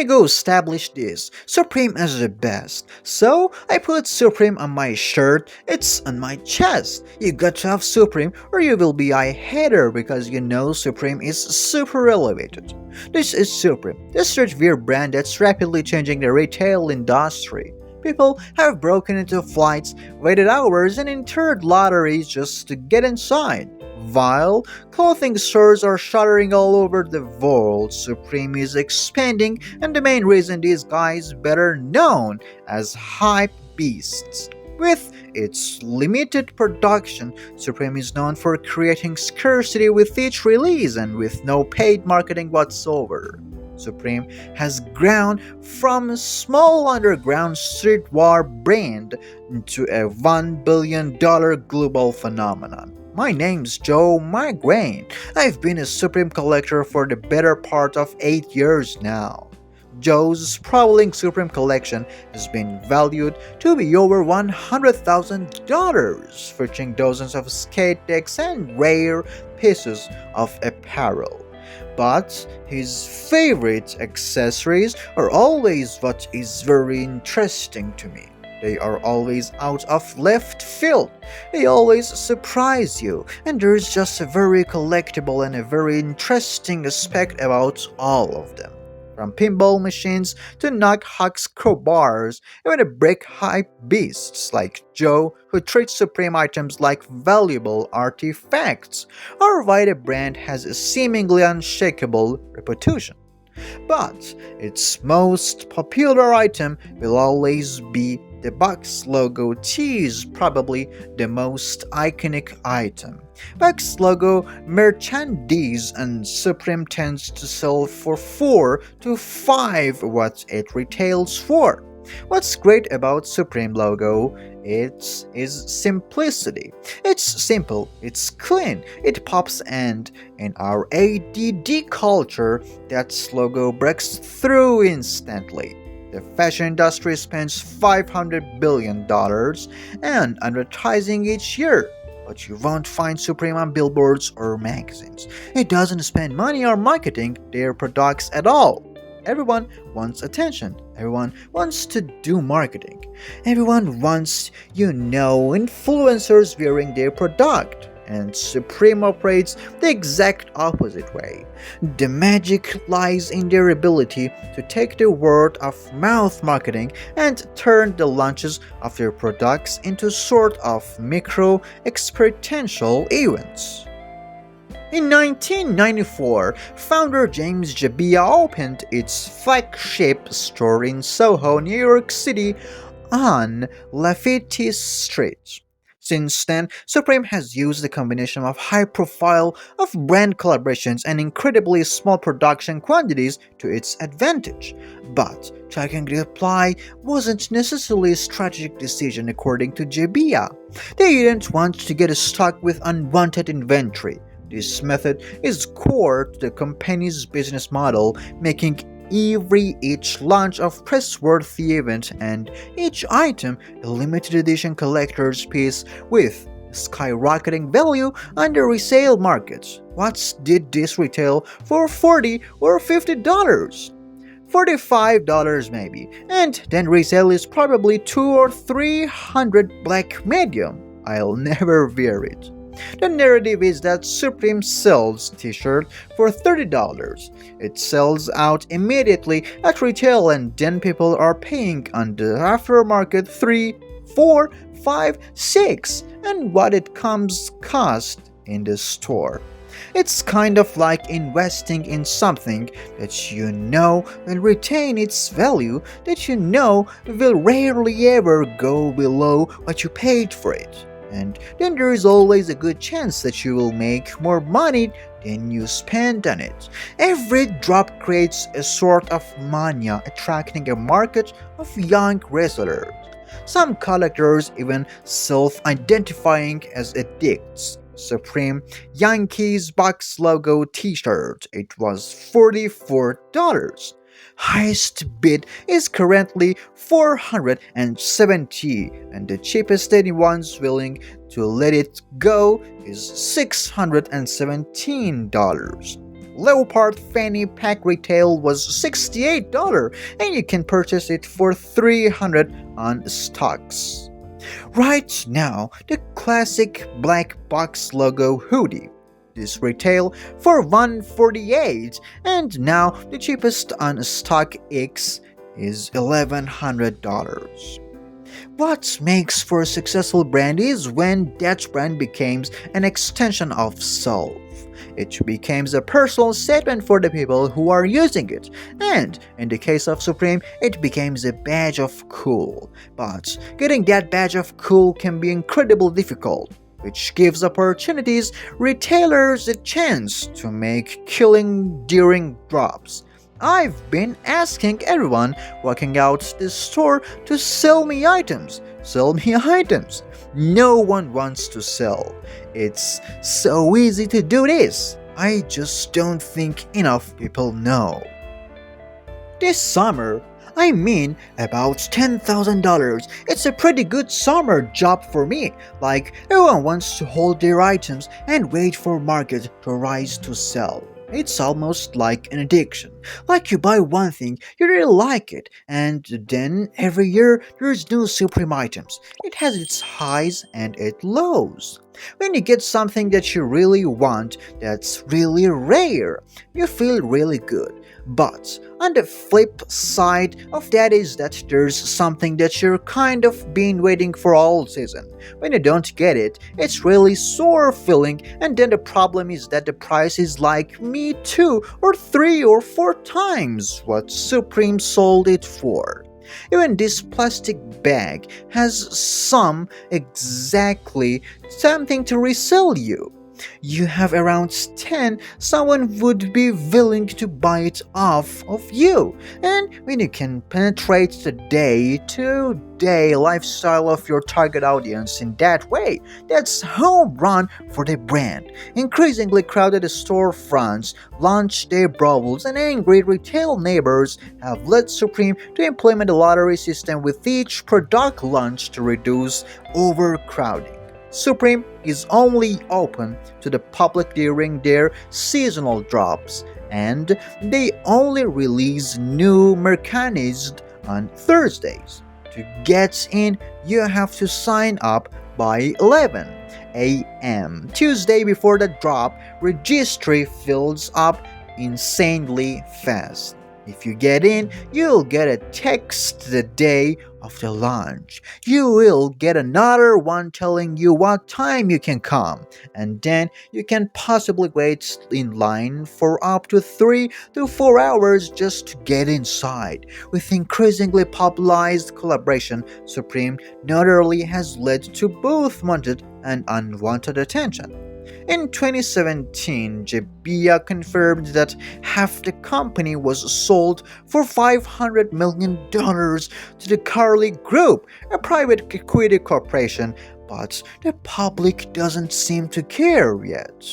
go establish this. Supreme is the best. So I put Supreme on my shirt, it's on my chest. You got to have Supreme or you will be a hater because you know Supreme is super elevated. This is Supreme, the streetwear brand that's rapidly changing the retail industry. People have broken into flights, waited hours, and entered lotteries just to get inside. While clothing stores are shuttering all over the world, Supreme is expanding, and the main reason these guys better known as hype beasts. With its limited production, Supreme is known for creating scarcity with each release and with no paid marketing whatsoever. Supreme has grown from a small underground streetwear brand into a $1 billion global phenomenon. My name's Joe Migraine. I've been a Supreme collector for the better part of 8 years now. Joe's sprawling Supreme collection has been valued to be over $100,000, featuring dozens of skate decks and rare pieces of apparel. But his favorite accessories are always what is very interesting to me. They are always out of left field. They always surprise you, and there is just a very collectible and a very interesting aspect about all of them. From pinball machines to knock-hawks crowbars, even the brick hype beasts like Joe, who treats Supreme items like valuable artifacts, are why the brand has a seemingly unshakable reputation. But its most popular item will always be the Bucks logo tee is probably the most iconic item. Bucks logo merchandise and Supreme tends to sell for 4 to 5 what it retails for. What's great about Supreme logo is simplicity. It's simple, it's clean, it pops, and in our ADD culture, that logo breaks through instantly. The fashion industry spends $500 billion on advertising each year, but you won't find Supreme on billboards or magazines. It doesn't spend money on marketing their products at all. Everyone wants attention. Everyone wants to do marketing. Everyone wants, influencers wearing their product. And Supreme operates the exact opposite way. The magic lies in their ability to take the word of mouth marketing and turn the launches of their products into sort of micro experiential events. In 1994, founder James Jebbia opened its flagship store in Soho, New York City on Lafayette Street. Since then, Supreme has used a combination of high profile of brand collaborations and incredibly small production quantities to its advantage. But tracking the supply wasn't necessarily a strategic decision according to Jebbia. They didn't want to get stuck with unwanted inventory. This method is core to the company's business model, making each launch of press-worthy event and each item a limited edition collector's piece with skyrocketing value on the resale market. What did this retail for $40 or $50? $45 maybe, and then resale is probably $200 or $300 black medium. I'll never wear it. The narrative is that Supreme sells t-shirt for $30. It sells out immediately at retail and then people are paying on the aftermarket 3, 4, 5, 6 and what it cost in the store. It's kind of like investing in something that you know will retain its value, that you know will rarely ever go below what you paid for it. And then there is always a good chance that you will make more money than you spend on it. Every drop creates a sort of mania, attracting a market of young resellers. Some collectors even self-identifying as addicts. Supreme Yankees Bucks logo t-shirt. It was $44. Highest bid is currently $470 and the cheapest anyone's willing to let it go is $617. leopard fanny pack retail was $68 and you can purchase it for $300 on stocks. Right now, the classic black box logo hoodie. This retail for $148 and now the cheapest on StockX is $1,100. What makes for a successful brand is when that brand becomes an extension of self. It becomes a personal statement for the people who are using it, and in the case of Supreme, it becomes a badge of cool. But getting that badge of cool can be incredibly difficult, which gives opportunities retailers a chance to make killing during drops. I've been asking everyone walking out the store to sell me items. Sell me items. No one wants to sell. It's so easy to do this. I just don't think enough people know. This summer, I mean about $10,000. It's a pretty good summer job for me. Like, everyone wants to hold their items and wait for market to rise to sell. It's almost like an addiction. Like you buy one thing, you really like it, and then every year there's new Supreme items. It has its highs and its lows. When you get something that you really want, that's really rare, you feel really good. But on the flip side of that is that there's something that you're kind of been waiting for all season. When you don't get it, it's really sore feeling, and then the problem is that the price is like me 2 or 3 or 4 times what Supreme sold it for. Even this plastic bag has some exactly something to resell you. You have around 10, someone would be willing to buy it off of you. And when you can penetrate the day-to-day lifestyle of your target audience in that way, that's home run for the brand. Increasingly crowded storefronts launch their brawls, and angry retail neighbors have led Supreme to implement a lottery system with each product launch to reduce overcrowding. Supreme is only open to the public during their seasonal drops, and they only release new merchandise on Thursdays. To get in, you have to sign up by 11 a.m. Tuesday before the drop. Registry fills up insanely fast. If you get in, you'll get a text the day of the launch. You will get another one telling you what time you can come, and then you can possibly wait in line for up to 3 to 4 hours just to get inside. With increasingly popularized collaboration, Supreme not only has led to both wanted and unwanted attention. In 2017, Gebbia confirmed that half the company was sold for $500 million to the Carlyle Group, a private equity corporation, but the public doesn't seem to care yet.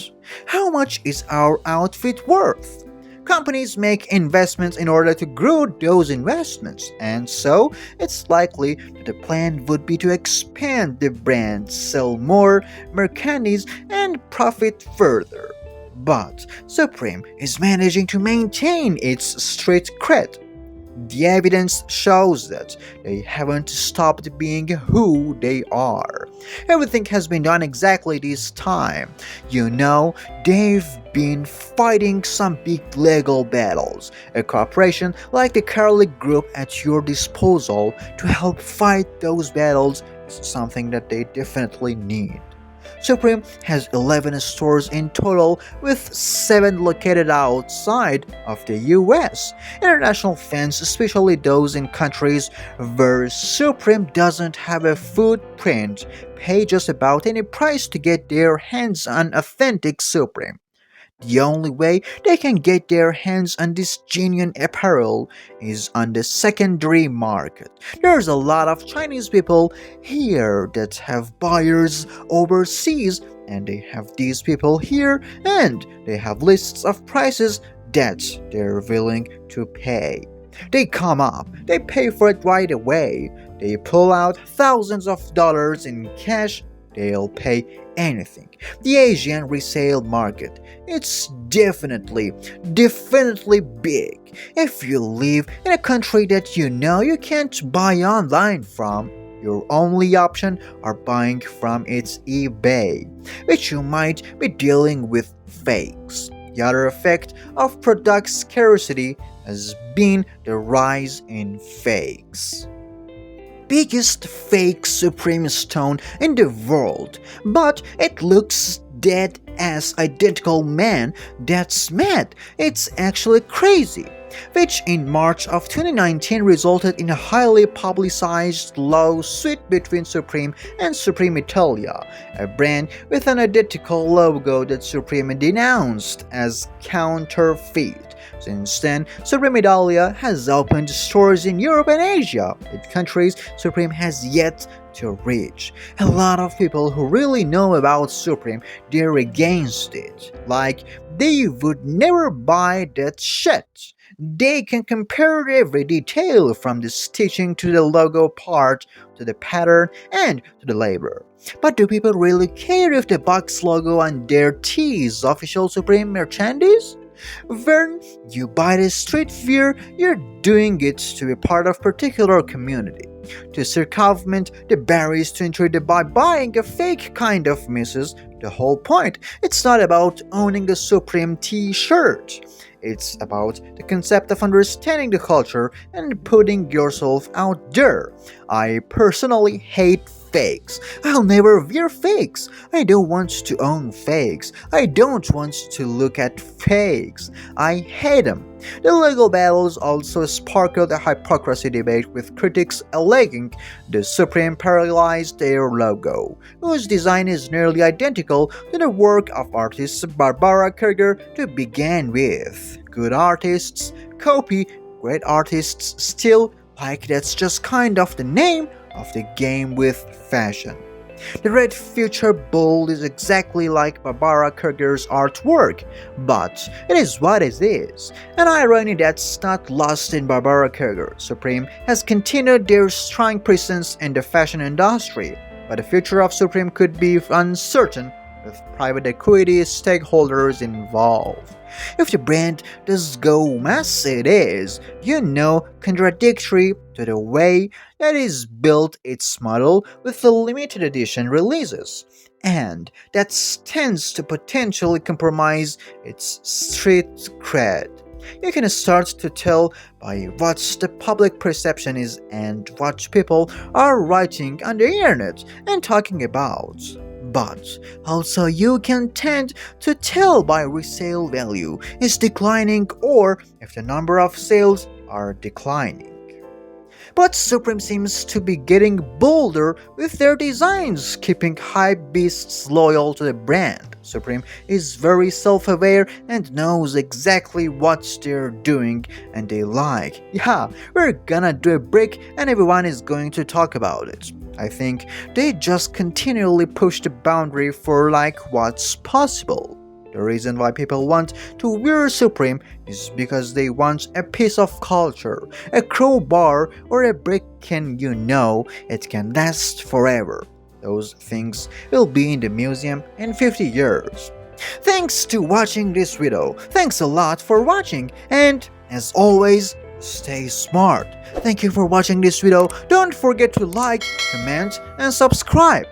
How much is our outfit worth? Companies make investments in order to grow those investments, and so it's likely that the plan would be to expand the brand, sell more merchandise, and profit further. But Supreme is managing to maintain its street cred. The evidence shows that they haven't stopped being who they are. Everything has been done exactly this time. They've been fighting some big legal battles. A corporation like the Carlyle Group at your disposal to help fight those battles is something that they definitely need. Supreme has 11 stores in total, with 7 located outside of the US. International fans, especially those in countries where Supreme doesn't have a footprint, pay just about any price to get their hands on authentic Supreme. The only way they can get their hands on this genuine apparel is on the secondary market. There's a lot of Chinese people here that have buyers overseas, and they have these people here, and they have lists of prices that they're willing to pay. They come up, they pay for it right away, they pull out thousands of dollars in cash, they'll pay anything. The Asian resale market, it's definitely big. If you live in a country that you know you can't buy online from, your only option are buying from its eBay, which you might be dealing with fakes. The other effect of product scarcity has been the rise in fakes. Biggest fake Supreme stone in the world, but it looks dead as identical. Man, that's mad. It's actually crazy. Which in March of 2019 resulted in a highly publicized lawsuit between Supreme and Supreme Italia, a brand with an identical logo that Supreme denounced as counterfeit. Since then, Supreme Italia has opened stores in Europe and Asia, in countries Supreme has yet to reach. A lot of people who really know about Supreme, they're against it. Like, they would never buy that shit. They can compare every detail from the stitching to the logo part to the pattern and to the labor. But do people really care if the box logo on their tee is official Supreme merchandise? When you buy the streetwear, you're doing it to be part of particular community. To circumvent the barriers to entry by buying a fake kind of misses the whole point. It's not about owning a Supreme t-shirt. It's about the concept of understanding the culture and putting yourself out there. I personally hate fakes. I'll never wear fakes. I don't want to own fakes. I don't want to look at fakes. I hate them. The legal battles also sparkled a hypocrisy debate with critics alleging the Supreme parallelized their logo, whose design is nearly identical to the work of artist Barbara Kruger to begin with. Good artists copy, great artists steal, like that's just kind of the name of the game with fashion. The red future bold is exactly like Barbara Kruger's artwork, but it is what it is. An irony that's not lost in Barbara Kruger. Supreme has continued their strong presence in the fashion industry, but the future of Supreme could be uncertain with private equity stakeholders involved. If the brand does go mass, it is, contradictory to the way that is built its model with the limited edition releases, and that tends to potentially compromise its street cred. You can start to tell by what the public perception is and what people are writing on the internet and talking about. But also you can tend to tell by resale value is declining or if the number of sales are declining. But Supreme seems to be getting bolder with their designs, keeping hype beasts loyal to the brand. Supreme is very self-aware and knows exactly what they're doing and they like. Yeah, we're gonna do a break and everyone is going to talk about it. I think they just continually push the boundary for what's possible. The reason why people want to wear Supreme is because they want a piece of culture, a crowbar or a brick it can last forever. Those things will be in the museum in 50 years. Thanks to watching this video. Thanks a lot for watching and as always, stay smart. Thank you for watching this video. Don't forget to like, comment and subscribe.